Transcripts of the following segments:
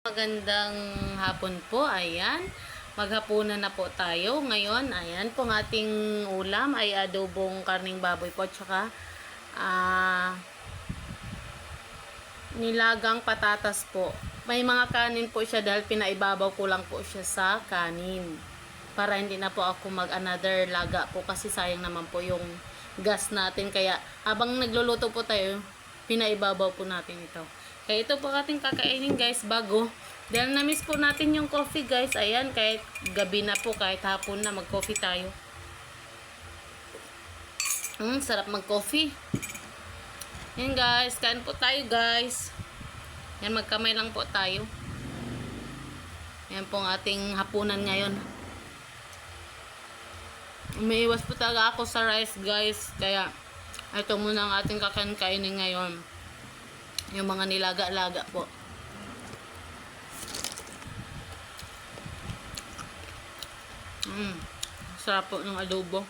Magandang hapon po, ayan. Maghapunan na po tayo. Ngayon, ayan, kung ating ulam ay adobong karning baboy po, tsaka nilagang patatas po. May mga kanin po siya dahil pinaibabaw ko lang po siya sa kanin. Para hindi na po ako mag-another laga po kasi sayang naman po yung gas natin. Kaya habang nagluluto po tayo, pinaibabaw po natin ito. Kaya ito po ating kakainin guys bago. Dahil na-miss po natin yung coffee guys. Ayan, kahit gabi na po, kahit hapon na mag-coffee tayo. Sarap mag-coffee. Yan guys, kain po tayo guys. Yan, magkamay lang po tayo. Yan po ang ating hapunan ngayon. Umiiwas po talaga ako sa rice guys. Kaya ito muna ang ating kakainin ngayon. Yung mga nilaga-laga po. Sarap po ng adobo.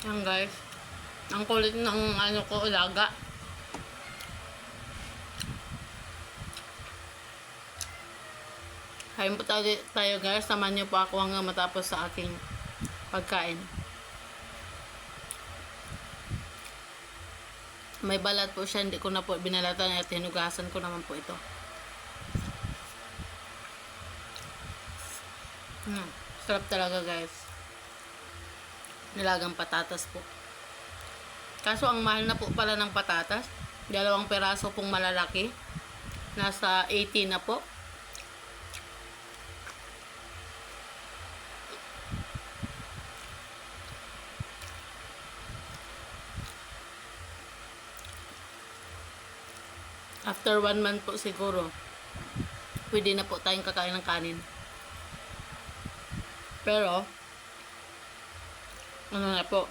Yan guys. Ang kulit ng ano ko, laga. Kain po tayo guys. Samahan niyo po ako hanggang matapos sa aking pagkain. May balat po siya. Hindi ko na po binalatan at hinugasan ko naman po ito. Sarap talaga guys. Nilagang patatas po. Kaso ang mahal na po pala ng patatas. 2 peraso pong malalaki. Nasa 80 na po. After 1 month po siguro, pwede na po tayong kakain ng kanin. Pero, ano na po,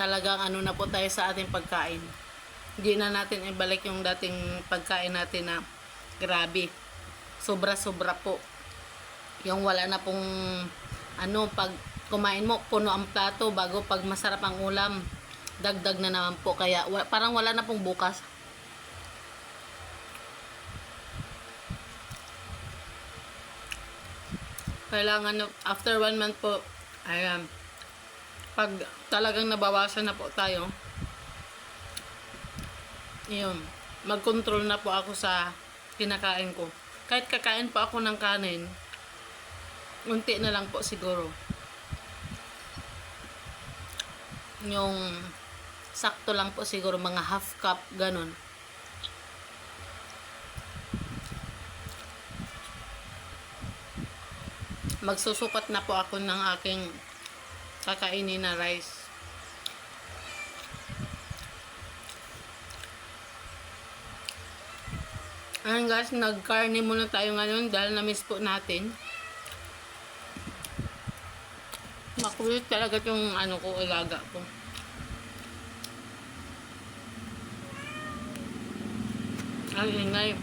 talagang ano na po tayo sa ating pagkain. Hindi na natin ibalik yung dating pagkain natin na grabe. Sobra-sobra po. Yung wala na pong, pag kumain mo, puno ang plato bago pag masarap ang ulam, dagdag na naman po. Kaya parang wala na pong bukas. Kailangan after 1 month po, ayan, pag talagang nabawasan na po tayo, yun, mag-control na po ako sa kinakain ko. Kahit kakain po ako ng kanin, unti na lang po siguro. Yung sakto lang po siguro, mga half cup, ganun. Magsusukat na po ako ng aking kakainin na rice. Ayan guys, nagkarne muna tayo ngayon dahil na-miss po natin. Makulit talaga yung ilaga ko. Ang ingay.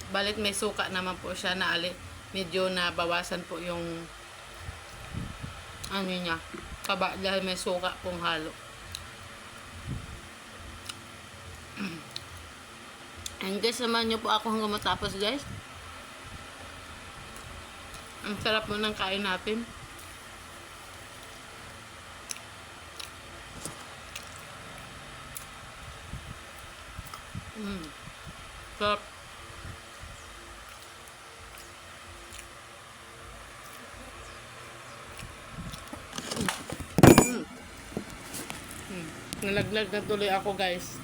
Balit may suka naman po siya na medyo nabawasan po yung niya, kaba dahil may suka pong halo. And guys, samahan nyo po ako hanggang matapos guys. Ang sarap mo ng kain natin. Sarap. Nalaglag na tuloy ako guys.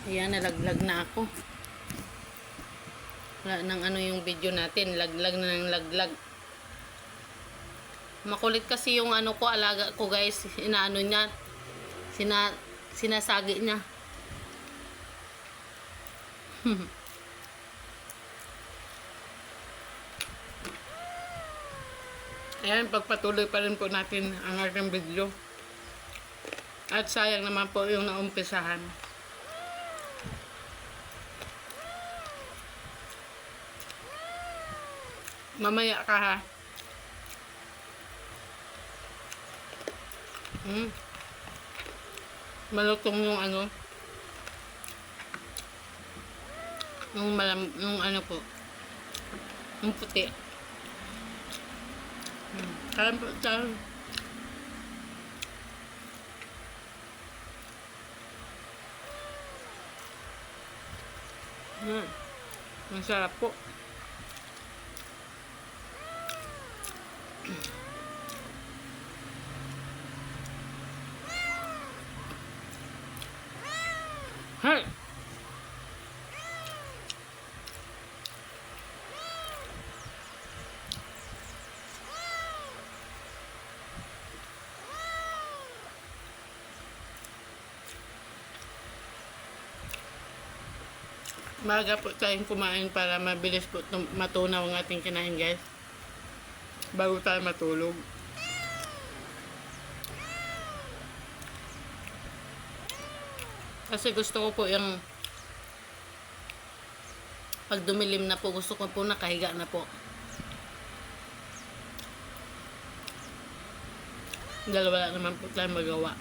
Ayan, nalaglag na ako. Wala nang yung video natin. Laglag na ng laglag. Makulit kasi yung ko, alaga ko guys. Inaano niya. Sinasagi niya. Ayan, pagpatuloy pa rin po natin ang ating video. At sayang naman po yung naumpisahan. Mamaya ka ha. Malutong yung ano. Yung ano po. Yung puti. Karan po, karan. Ang sarap po. Hey! Maga po tayong kumain para mabilis po matunaw ang ating kinain, guys. Bago tayo matulog. Kasi gusto ko po yung pag dumilim na po, gusto ko po nakahiga na po. Dahil wala naman po tayong magawa.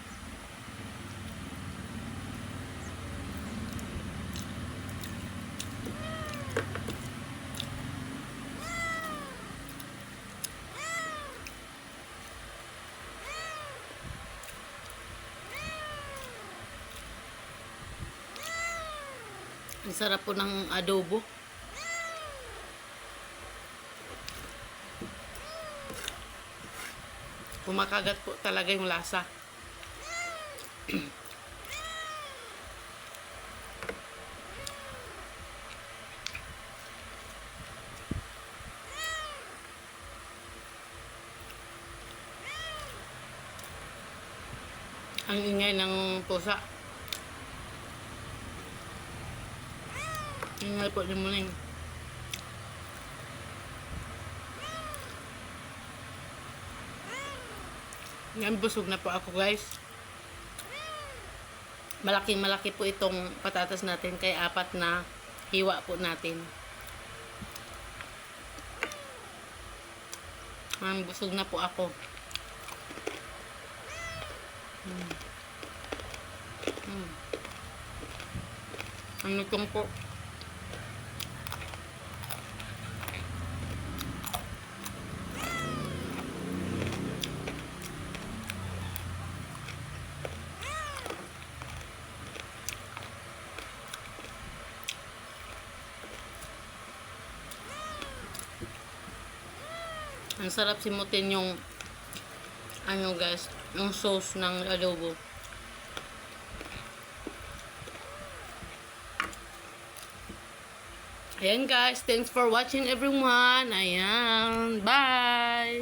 Ang sarap po ng adobo. Kumakagat po talaga yung lasa. Ang ingay ng pusa. Ingay po ni Muning. Yan, busog na po ako, guys. Malaking malaki po itong patatas natin, kaya 4 na hiwa po natin. Busog na po ako. Ang lutong po. Ang sarap simutin yung ano, guys, yung sauce ng adobo. Ayan, guys, thanks for watching, everyone. Ayan, bye!